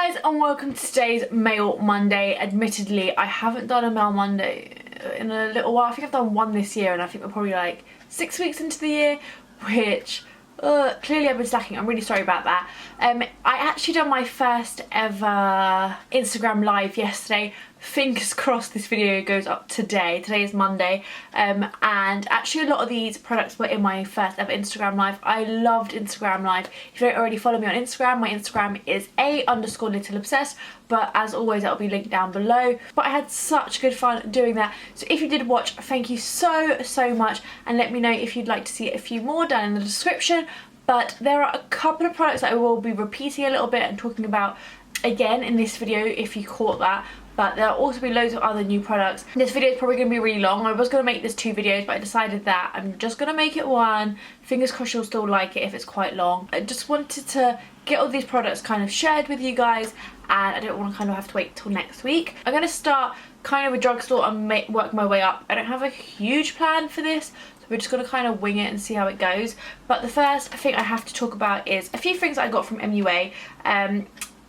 guys and welcome to today's Mail Monday. Admittedly, I haven't done a Mail Monday in a little while. I think I've done one this year and I think we're probably like 6 weeks into the year, which clearly I've been slacking. I'm really sorry about that. I actually done my first ever Instagram live yesterday. Fingers crossed this video goes up today. Today is Monday, and actually a lot of these products were in my first ever Instagram live. I loved Instagram live. If you don't already follow me on Instagram, my Instagram is _littleobsessed, but as always that'll be linked down below. But I had such good fun doing that, so if you did watch, thank you so much, and let me know if you'd like to see a few more down in the description. But there are a couple of products that I will be repeating a little bit and talking about again in this video if you caught that. But there'll also be loads of other new products. This video is probably going to be really long. I was going to make this 2 videos, but I decided that I'm just going to make it 1. Fingers crossed you'll still like it if it's quite long. I just wanted to get all these products kind of shared with you guys, and I don't want to kind of have to wait till next week. I'm going to start kind of with Drugstore and work my way up. I don't have a huge plan for this, so we're just going to kind of wing it and see how it goes. But the first thing I have to talk about is a few things I got from MUA.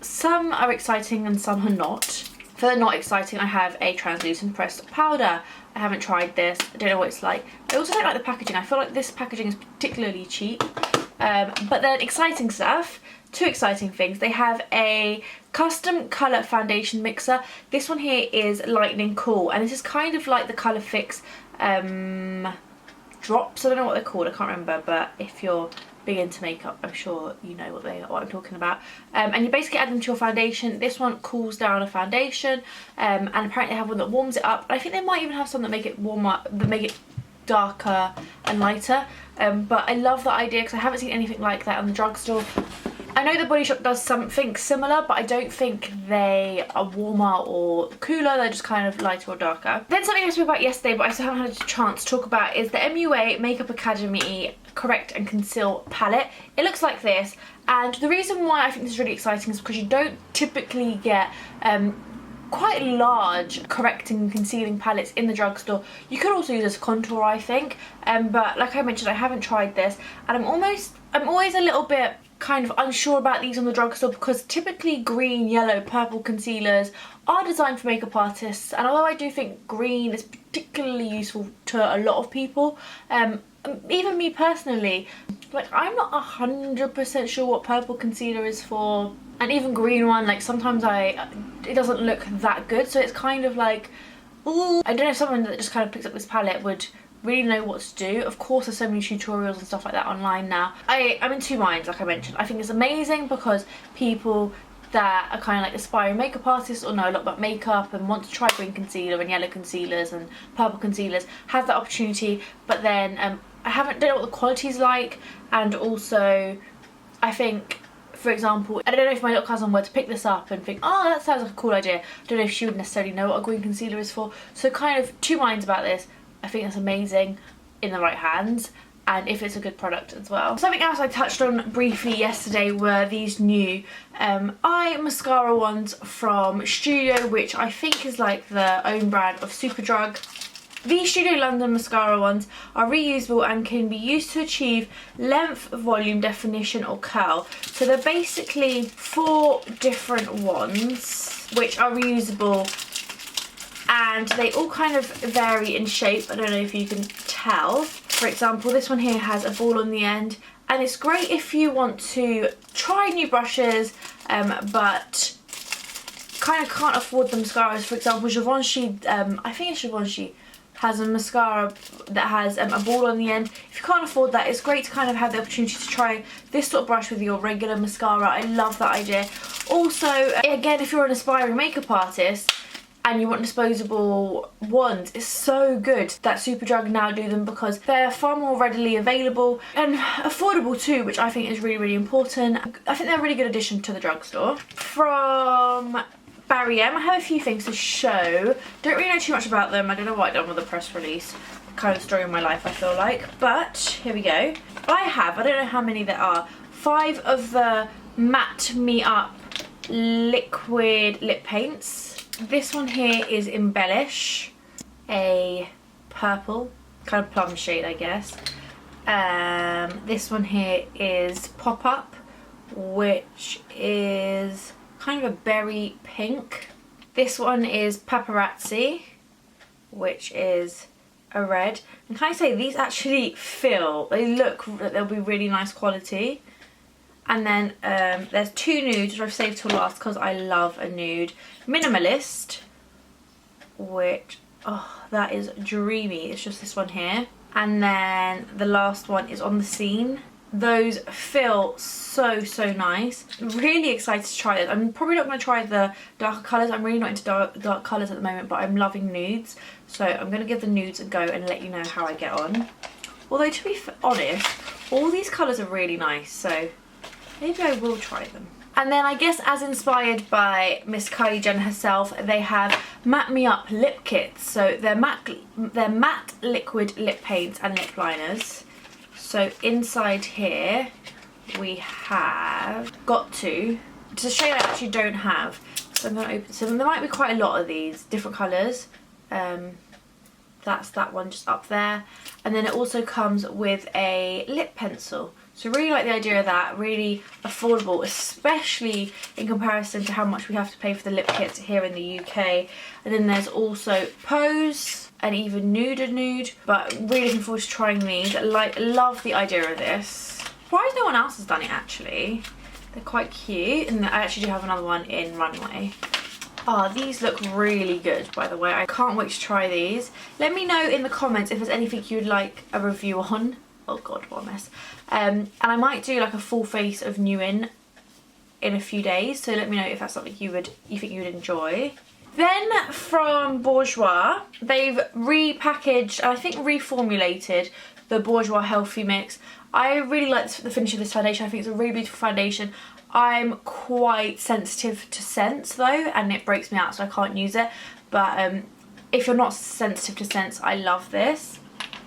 Some are exciting and some are not. For the not exciting, I have a translucent pressed powder. I haven't tried this. I don't know what it's like. I also don't like the packaging. I feel like this packaging is particularly cheap. But then exciting stuff. 2 exciting things. They have a custom colour foundation mixer. This one here is lightning cool, and this is kind of like the Colour Fix drops. I don't know what they're called. I can't remember. But if you're big into makeup, I'm sure you know what I'm talking about. And you basically add them to your foundation. This one cools down a foundation, and apparently they have one that warms it up. I think they might even have some that make it warmer, that make it darker and lighter. But I love that idea because I haven't seen anything like that in the Drugstore. I know the Body Shop does something similar, but I don't think they are warmer or cooler. They're just kind of lighter or darker. Then something I spoke about yesterday, but I still haven't had a chance to talk about, is the MUA Makeup Academy Correct and Conceal palette. It looks like this, and the reason why I think this is really exciting is because you don't typically get quite large correcting and concealing palettes in the Drugstore. You could also use this contour, I think, but like I mentioned, I haven't tried this, and I'm always a little bit kind of unsure about these on the Drugstore because typically green, yellow, purple concealers are designed for makeup artists, and although I do think green is particularly useful to a lot of people, even me personally, like I'm not 100% sure what purple concealer is for, and even green one, like sometimes it doesn't look that good, so it's kind of like, ooh, I don't know if someone that just kind of picks up this palette would really know what to do. Of course there's so many tutorials and stuff like that online now. I'm in 2 minds, like I mentioned. I think it's amazing because people that are kind of like aspiring makeup artists or know a lot about makeup and want to try green concealer and yellow concealers and purple concealers have that opportunity, but then I don't know what the quality's like, and also I think, for example, I don't know if my little cousin were to pick this up and think, oh, that sounds like a cool idea. I don't know if she would necessarily know what a green concealer is for. So kind of 2 minds about this. I think that's amazing in the right hands, and if it's a good product as well. Something else I touched on briefly yesterday were these new eye mascara ones from Studio, which I think is like the own brand of Superdrug. These Studio London mascara ones are reusable and can be used to achieve length, volume, definition or curl. So they're basically 4 different ones which are reusable, and they all kind of vary in shape. I don't know if you can tell. For example, this one here has a ball on the end, and it's great if you want to try new brushes but kind of can't afford the mascaras. For example, Givenchy, I think it's Givenchy, has a mascara that has a ball on the end. If you can't afford that, it's great to kind of have the opportunity to try this sort of brush with your regular mascara. I love that idea. Also, again, if you're an aspiring makeup artist and you want disposable ones, it's so good that Superdrug now do them because they're far more readily available and affordable too, which I think is really important. I think they're a really good addition to the Drugstore. From Barry M, I have a few things to show. Don't really know too much about them. I don't know what I've done with the press release. Kind of story of my life, I feel like. But here we go. I don't know how many there are, 5 of the Matte Me Up liquid lip paints. This one here is Embellish, a purple, kind of plum shade I guess. This one here is Pop Up, which is kind of a berry pink. This one is Paparazzi, which is a red. And can I say, these actually they look that they'll be really nice quality. And then there's two nudes, which I've saved till last because I love a nude. Minimalist, which, oh, that is dreamy. It's just this one here. And then the last one is On the Scene. Those feel so nice. Really excited to try it. I'm probably not going to try the darker colours. I'm really not into dark colours at the moment, but I'm loving nudes. So I'm going to give the nudes a go and let you know how I get on. Although, to be honest, all these colours are really nice, so maybe I will try them. And then I guess, as inspired by Miss Kylie Jenner herself, they have Matte Me Up lip kits. So they're matte liquid lip paints and lip liners. So inside here we have got to shade I actually don't have. So I'm going to open. So there might be quite a lot of these different colours. That's that one just up there. And then it also comes with a lip pencil. So really like the idea of that, really affordable, especially in comparison to how much we have to pay for the lip kits here in the UK. And then there's also Pose and even Nude, but really looking forward to trying these. Love the idea of this. Surprised no one else has done it actually. They're quite cute, and I actually do have another one in Runway. Oh, these look really good, by the way. I can't wait to try these. Let me know in the comments if there's anything you'd like a review on. Oh god, what a mess. And I might do like a full face of new in a few days, so let me know if that's something you think you would enjoy. Then from Bourjois, they've repackaged, I think reformulated the Bourjois Healthy Mix. I really like the finish of this foundation. I think it's a really beautiful foundation. I'm quite sensitive to scents though, and it breaks me out, so I can't use it. But if you're not sensitive to scents, I love this.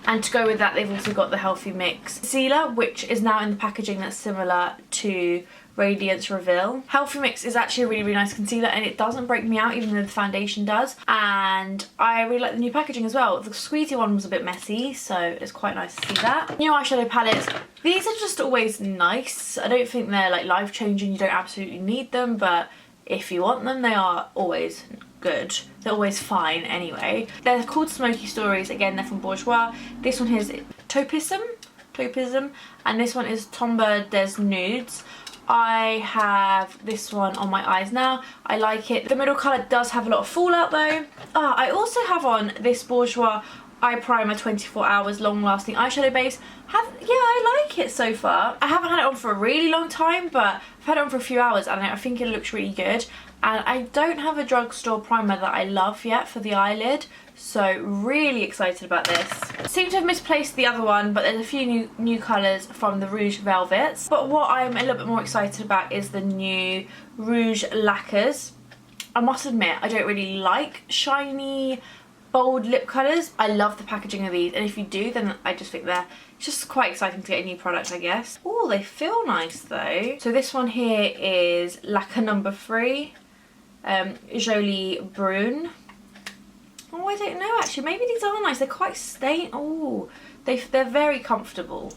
And to go with that, they've also got the Healthy Mix Concealer, which is now in the packaging that's similar to Radiance Reveal. Healthy Mix is actually a really nice concealer, and it doesn't break me out even though the foundation does. And I really like the new packaging as well. The squeezy one was a bit messy, so it's quite nice to see that. New eyeshadow palettes. These are just always nice. I don't think they're like life-changing. You don't absolutely need them, but if you want them, they are always good. They're always fine anyway. They're called Smoky Stories. Again, they're from Bourjois. This one here is Taupism, and this one is Tombour des Nudes. I have this one on my eyes now. I like it. The middle colour does have a lot of fallout though. I also have on this Bourjois Eye Primer 24 Hours Long Lasting Eyeshadow Base. Yeah, I like it so far. I haven't had it on for a really long time, but I've had it on for a few hours and I think it looks really good. And I don't have a Drugstore primer that I love yet for the eyelid, so really excited about this. Seem to have misplaced the other one, but there's a few new colours from the Rouge Velvets. But what I'm a little bit more excited about is the new Rouge Lacquers. I must admit, I don't really like shiny, bold lip colours. I love the packaging of these, and if you do, then I just think they're just quite exciting to get a new product, I guess. Oh, they feel nice though. So this one here is Lacquer number 3. Jolie Brune. Oh, I don't know actually. Maybe these are nice. They're quite stained. Oh, they're very comfortable.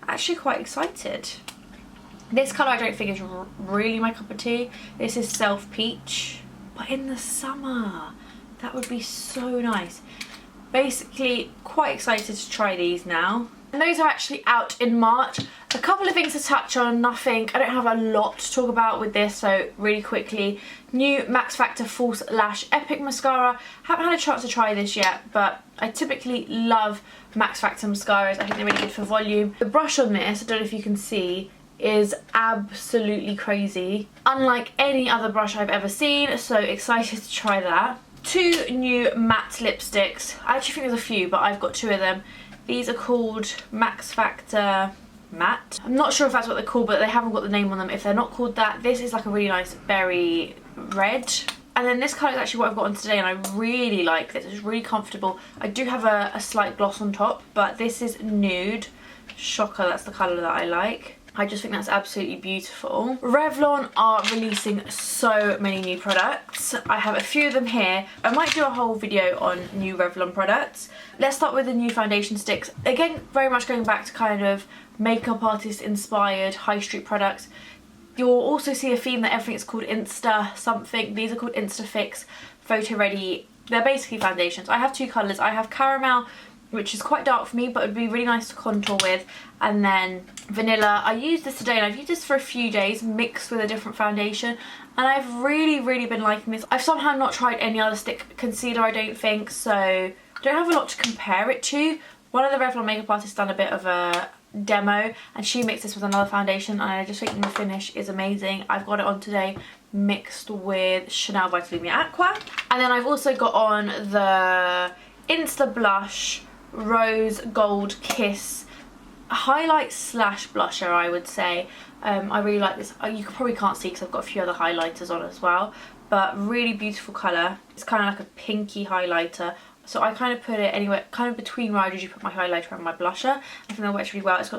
Actually, quite excited. This colour I don't think is really my cup of tea. This is Self Peach, but in the summer, that would be so nice. Basically, quite excited to try these now. And those are actually out in March. A couple of things to touch on, nothing. I don't have a lot to talk about with this, so really quickly. New Max Factor False Lash Epic Mascara. Haven't had a chance to try this yet, but I typically love Max Factor mascaras. I think they're really good for volume. The brush on this, I don't know if you can see, is absolutely crazy. Unlike any other brush I've ever seen, so excited to try that. 2 new matte lipsticks. I actually think there's a few, but I've got 2 of them. These are called Max Factor Matte. I'm not sure if that's what they're called, but they haven't got the name on them if they're not called that. This is like a really nice berry red. And then this colour is actually what I've got on today, and I really like this. It's really comfortable. I do have a slight gloss on top, but this is Nude. Shocker, that's the colour that I like. I just think that's absolutely beautiful. Revlon are releasing so many new products. I have a few of them here. I might do a whole video on new Revlon products. Let's start with the new foundation sticks. Again, very much going back to kind of makeup artist inspired high street products. You'll also see a theme that everything is called Insta something. These are called Insta Fix Photo Ready. They're basically foundations. I have two colours. I have Caramel, which is quite dark for me, but it would be really nice to contour with, and then Vanilla. I used this today and I've used this for a few days mixed with a different foundation, and I've really been liking this. I've somehow not tried any other stick concealer, I don't think, so I don't have a lot to compare it to. One of the Revlon makeup artists done a bit of a demo and she mixed this with another foundation, and I just think the finish is amazing. I've got it on today mixed with Chanel Vitalume Aqua, and then I've also got on the Insta Blush Rose Gold Kiss highlight slash blusher, I would say. I really like this. You probably can't see because I've got a few other highlighters on as well, but really beautiful colour. It's kind of like a pinky highlighter, so I kind of put it anywhere kind of between where I usually put my highlighter and my blusher. I think that works really well. It's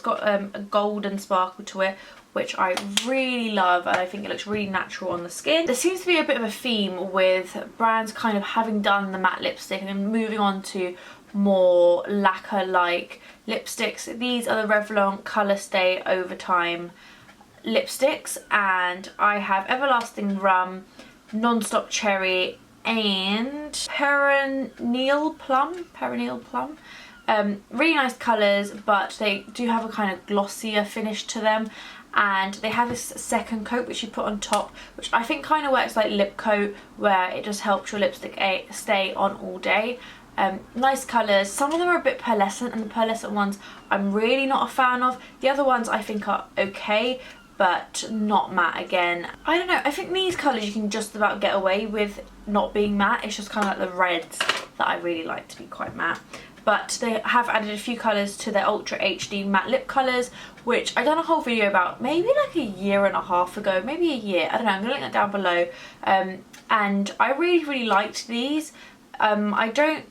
got a golden sparkle to it, which I really love, and I think it looks really natural on the skin. There seems to be a bit of a theme with brands kind of having done the matte lipstick and then moving on to more lacquer-like lipsticks. These are the Revlon Colour Stay Overtime lipsticks, and I have Everlasting Rum, Non-Stop Cherry, and Perennial Plum. Really nice colours, but they do have a kind of glossier finish to them, and they have this second coat which you put on top, which I think kind of works like lip coat, where it just helps your lipstick stay on all day. Nice colours. Some of them are a bit pearlescent, and the pearlescent ones I'm really not a fan of. The other ones I think are okay, but not matte again. I don't know, I think these colours you can just about get away with not being matte. It's just kind of like the reds that I really like to be quite matte. But they have added a few colours to their Ultra HD matte lip colours, which I done a whole video about maybe like a year and a half ago, maybe a year, I don't know, I'm going to link that down below. And I really liked these. I don't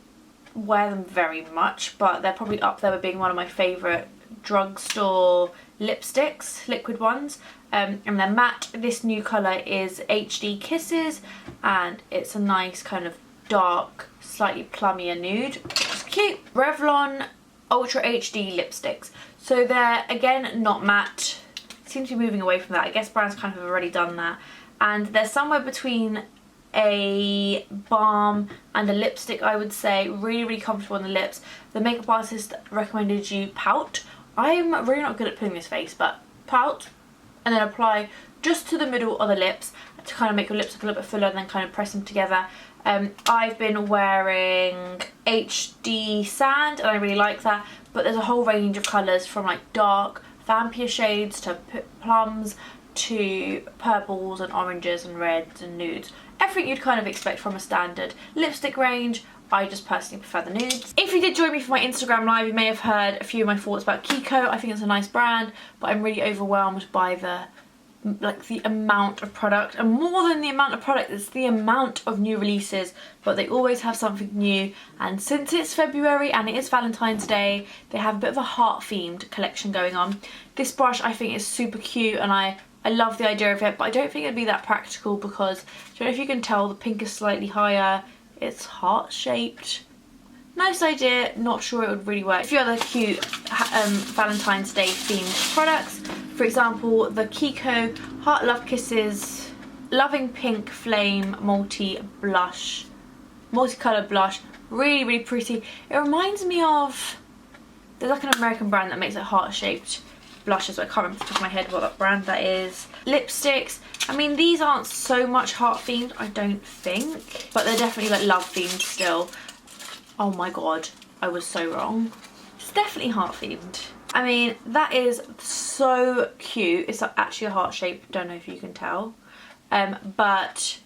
wear them very much, but they're probably up there with being one of my favourite drugstore lipsticks, liquid ones. And they're matte. This new colour is HD Kisses, and it's a nice kind of dark, slightly plummier nude, which is cute. Revlon Ultra HD lipsticks. So they're, again, not matte. Seem to be moving away from that. I guess brands kind of have already done that. And they're somewhere between a balm and a lipstick, I would say. Really comfortable on the lips. The makeup artist recommended you pout. I'm really not good at putting this face, but pout and then apply just to the middle of the lips to kind of make your lips look a little bit fuller, and then kind of press them together. I've been wearing HD Sand and I really like that, but there's a whole range of colours from like dark vampire shades to plums to purples and oranges and reds and nudes. Everything you'd kind of expect from a standard lipstick range. I just personally prefer the nudes. If you did join me for my Instagram live, you may have heard a few of my thoughts about Kiko. I think it's a nice brand, but I'm really overwhelmed by the amount of product, and more than the amount of product, it's the amount of new releases. But they always have something new, and since it's February and it is Valentine's Day, they have a bit of a heart themed collection going on. This brush I think is super cute, and I love the idea of it, but I don't think it'd be that practical because, I don't know if you can tell, the pink is slightly higher, it's heart shaped. Nice idea, not sure it would really work. A few other cute Valentine's Day themed products. For example, the Kiko Heart Love Kisses Loving Pink Flame Multicolour blush. Really pretty. It reminds me of, there's like an American brand that makes like heart shaped blushes, but I can't remember off the top of my head what that brand that is. Lipsticks, I mean these aren't so much heart themed, I don't think, but they're definitely like love themed still. Oh my god, I was so wrong. It's definitely heart themed. I mean, that is so cute. It's actually a heart shape, don't know if you can tell. But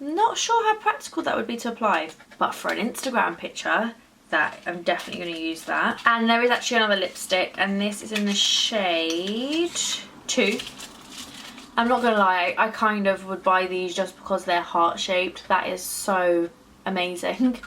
not sure how practical that would be to apply. But for an Instagram picture, that I'm definitely going to use that. And there is actually another lipstick, and this is in the shade 2. I'm not going to lie, I kind of would buy these just because they're heart shaped. That is so amazing.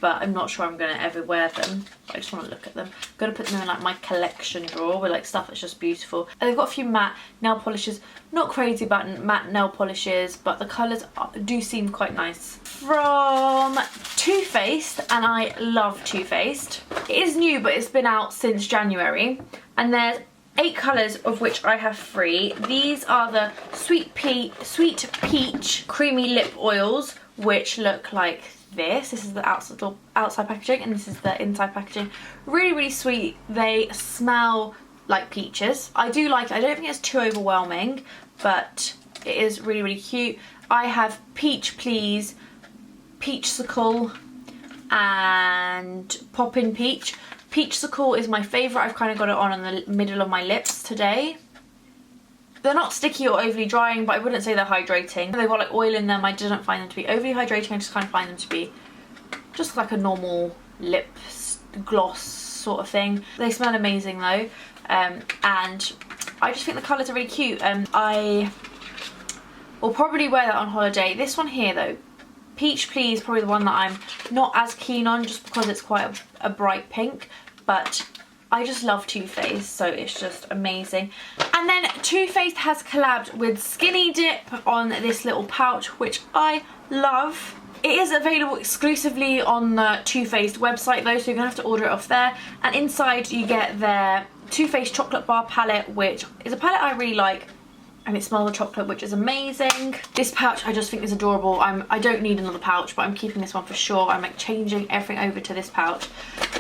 But I'm not sure I'm going to ever wear them. I just want to look at them. I'm going to put them in like my collection drawer with like stuff that's just beautiful. And they've got a few matte nail polishes. Not crazy about matte nail polishes, but the colours do seem quite nice. From Too Faced, and I love Too Faced. It is new, but it's been out since January. And there's 8 colours, of which I have 3. These are the Sweet Peach Creamy Lip Oils, which look like this. This is the outside packaging, and this is the inside packaging. Really, really sweet. They smell like peaches. I do like it. I don't think it's too overwhelming, but it is really, really cute. I have Peach Please, Peachsicle, and Poppin' Peach. Peachsicle is my favourite. I've kind of got it on the middle of my lips today. They're not sticky or overly drying, but I wouldn't say they're hydrating. They've got like oil in them. I didn't find them to be overly hydrating. I just kind of find them to be just like a normal lip gloss sort of thing. They smell amazing though, and I just think the colours are really cute. I will probably wear that on holiday. This one here though, Peach Please, probably the one that I'm not as keen on, just because it's quite a bright pink, but I just love Too Faced, so it's just amazing. And then Too Faced has collabed with Skinny Dip on this little pouch, which I love. It is available exclusively on the Too Faced website though, so you're going to have to order it off there. And inside you get their Too Faced Chocolate Bar palette, which is a palette I really like. And it smells of chocolate, which is amazing. This pouch I just think is adorable. I don't need another pouch, but I'm keeping this one for sure. I'm like changing everything over to this pouch.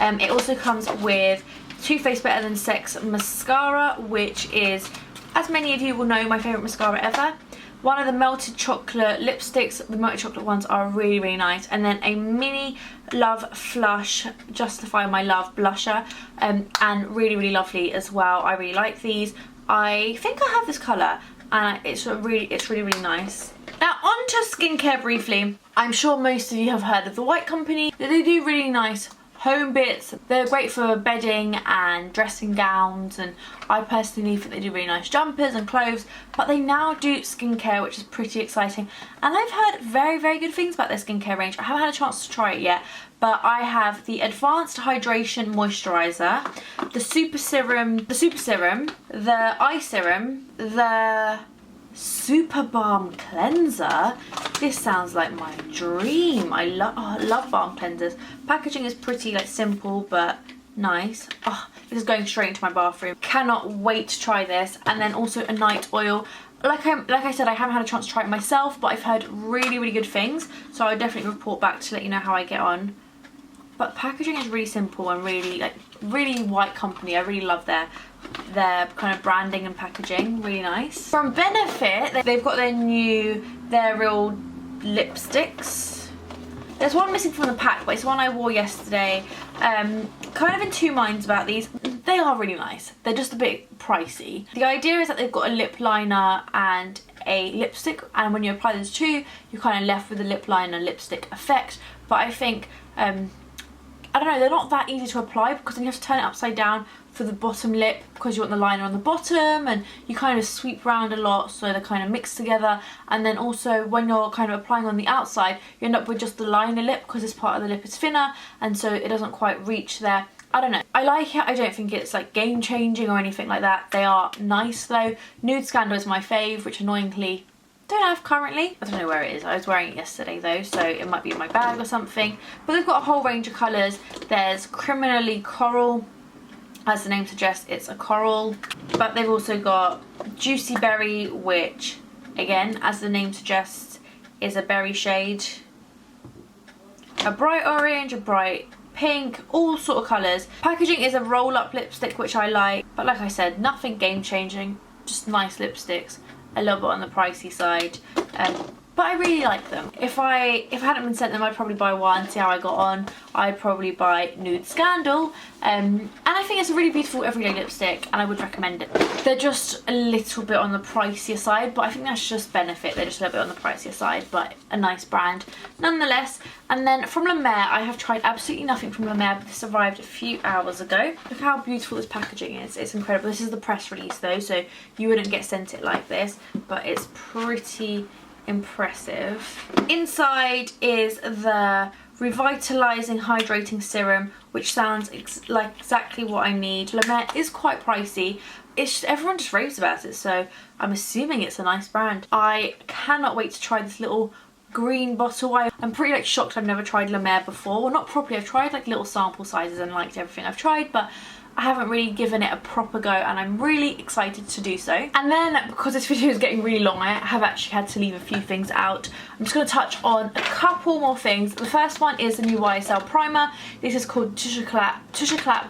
It also comes with Too Faced Better Than Sex mascara, which is, as many of you will know, my favourite mascara ever. One of the melted chocolate lipsticks. The melted chocolate ones are really, really nice. And then a mini Love Flush Justify My Love blusher, and really, really lovely as well. I really like these. I think I have this colour, and it's really, really nice. Now on to skincare briefly. I'm sure most of you have heard of the White Company. They do really nice home bits. They're great for bedding and dressing gowns, and I personally think they do really nice jumpers and clothes, but they now do skincare, which is pretty exciting. And I've heard very, very good things about their skincare range. I haven't had a chance to try it yet, but I have the Advanced Hydration Moisturiser, the Super Serum, the Eye Serum, the Super Balm Cleanser. This sounds like my dream. I love balm cleansers. Packaging is pretty like simple but nice. Oh, this is going straight into my bathroom. Cannot wait to try this. And then also a night oil. Like I said, I haven't had a chance to try it myself, but I've heard really, really good things, so I'll definitely report back to let you know how I get on. But packaging is really simple and really White Company. I really love their kind of branding and packaging. Really nice. From Benefit, they've got their real lipsticks. There's one missing from the pack, but it's one I wore yesterday. Kind of in two minds about these. They are really nice. They're just a bit pricey. The idea is that they've got a lip liner and a lipstick, and when you apply those two, you're kind of left with the lip liner lipstick effect. But I think I don't know, they're not that easy to apply, because then you have to turn it upside down for the bottom lip, because you want the liner on the bottom, and you kind of sweep around a lot, so they're kind of mixed together. And then also when you're kind of applying on the outside, you end up with just the liner lip, because this part of the lip is thinner, and so it doesn't quite reach there. I don't know. I like it. I don't think it's like game changing or anything like that. They are nice though. Nude Scandal is my fave, which annoyingly don't have currently. I don't know where it is. I was wearing it yesterday though, so it might be in my bag or something. But they've got a whole range of colours. There's Criminally Coral. As the name suggests, it's a coral. But they've also got Juicy Berry, which again, as the name suggests, is a berry shade. A bright orange, a bright pink, all sort of colours. Packaging is a roll-up lipstick, which I like. But like I said, nothing game-changing. Just nice lipsticks. A little bit on the pricey side, but I really like them. If I hadn't been sent them, I'd probably buy one, see how I got on. I'd probably buy Nude Scandal, and I think it's a really beautiful everyday lipstick, and I would recommend it. They're just a little bit on the pricier side, but I think that's just Benefit. They're just a little bit on the pricier side, but a nice brand nonetheless. And then from La Mer, I have tried absolutely nothing from La Mer, but this arrived a few hours ago. Look how beautiful this packaging is. It's incredible. This is the press release though, so you wouldn't get sent it like this, but it's pretty impressive. Inside is the Revitalizing Hydrating Serum, which sounds like exactly what I need. La Mer is quite pricey. Everyone just raves about it, so I'm assuming it's a nice brand. I cannot wait to try this little green bottle. I'm pretty shocked I've never tried La Mer before. Well, not properly. I've tried like little sample sizes and liked everything I've tried, but I haven't really given it a proper go, and I'm really excited to do so. And then, because this video is getting really long, I have actually had to leave a few things out. I'm just going to touch on a couple more things. The first one is the new YSL primer. This is called Touche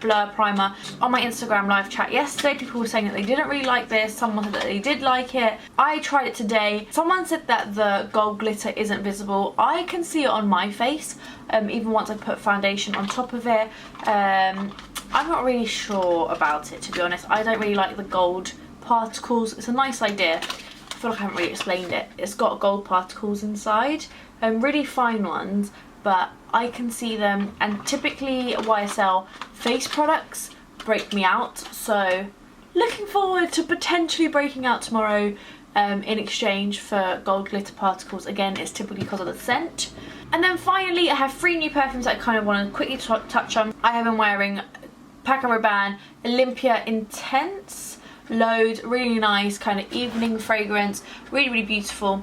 Blur Primer. On my Instagram live chat yesterday, people were saying that they didn't really like this. Someone said that they did like it. I tried it today. Someone said that the gold glitter isn't visible. I can see it on my face, even once I put foundation on top of it. I'm not really sure about it, to be honest. I don't really like the gold particles. It's a nice idea. I feel like I haven't really explained it. It's got gold particles inside, really fine ones, but I can see them, and typically YSL face products break me out, so looking forward to potentially breaking out tomorrow in exchange for gold glitter particles. Again, it's typically because of the scent. And then finally, I have 3 new perfumes that I kind of want to quickly touch on. I have been wearing Paco Rabanne Olympia Intense Load, really nice kind of evening fragrance, really, really beautiful.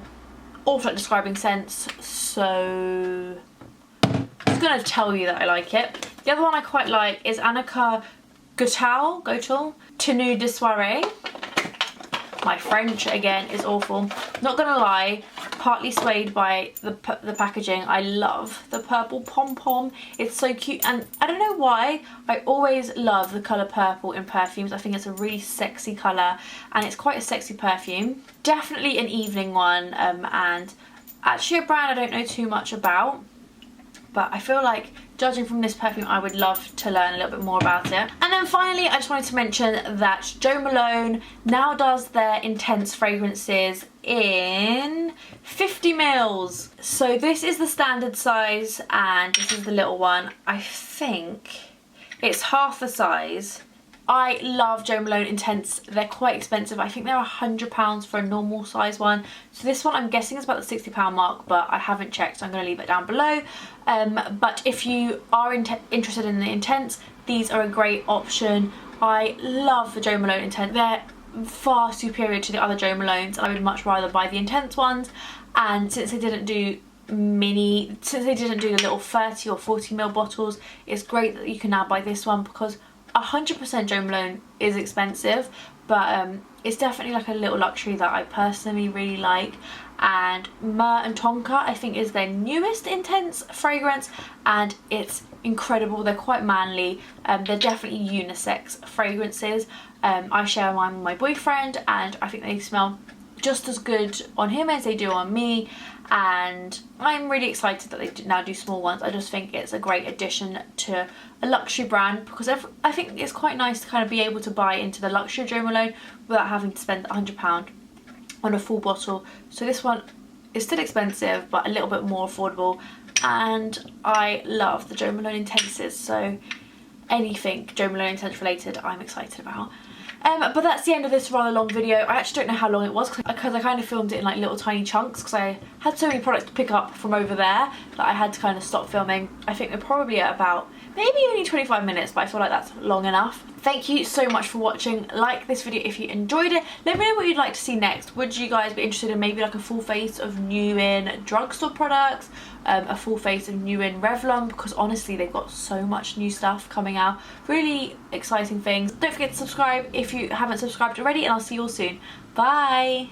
Also like describing scents, so I'm just gonna tell you that I like it. The other one I quite like is Annika Goutal Tenue de Soirée. My French again is awful. Not gonna lie, partly swayed by the packaging. I love the purple pom-pom. It's so cute, and I don't know why, I always love the colour purple in perfumes. I think it's a really sexy colour, and it's quite a sexy perfume. Definitely an evening one, and actually a brand I don't know too much about, but I feel like, judging from this perfume, I would love to learn a little bit more about it. And then finally, I just wanted to mention that Jo Malone now does their intense fragrances in 50 mils. So this is the standard size, and this is the little one. I think it's half the size. I love Jo Malone Intense. They're quite expensive. I think they're £100 for a normal size one. So this one, I'm guessing, is about the £60 mark, but I haven't checked, so I'm going to leave it down below. But if you are interested in the Intense, these are a great option. I love the Jo Malone Intense. They're far superior to the other Jo Malones, and I would much rather buy the Intense ones. And since they didn't do the little 30 or 40 ml bottles, it's great that you can now buy this one, because 100% Jo Malone is expensive, but it's definitely like a little luxury that I personally really like. And Myrrh and Tonka, I think, is their newest intense fragrance, and it's incredible. They're quite manly. They're definitely unisex fragrances. I share mine with my boyfriend, and I think they smell just as good on him as they do on me, and I'm really excited that they now do small ones. I just think it's a great addition to a luxury brand, because I think it's quite nice to kind of be able to buy into the luxury Jo Malone without having to spend £100 on a full bottle. So this one is still expensive, but a little bit more affordable, and I love the Jo Malone Intenses, so anything Jo Malone Intense related I'm excited about. But that's the end of this rather long video. I actually don't know how long it was, because I kind of filmed it in like little tiny chunks, because I had so many products to pick up from over there that I had to kind of stop filming. I think we're probably at about maybe only 25 minutes, but I feel like that's long enough. Thank you so much for watching. Like this video if you enjoyed it. Let me know what you'd like to see next. Would you guys be interested in maybe like a full face of new in drugstore products, a full face of new in Revlon, because honestly they've got so much new stuff coming out, really exciting things. Don't forget to subscribe if you haven't subscribed already, and I'll see you all soon. Bye.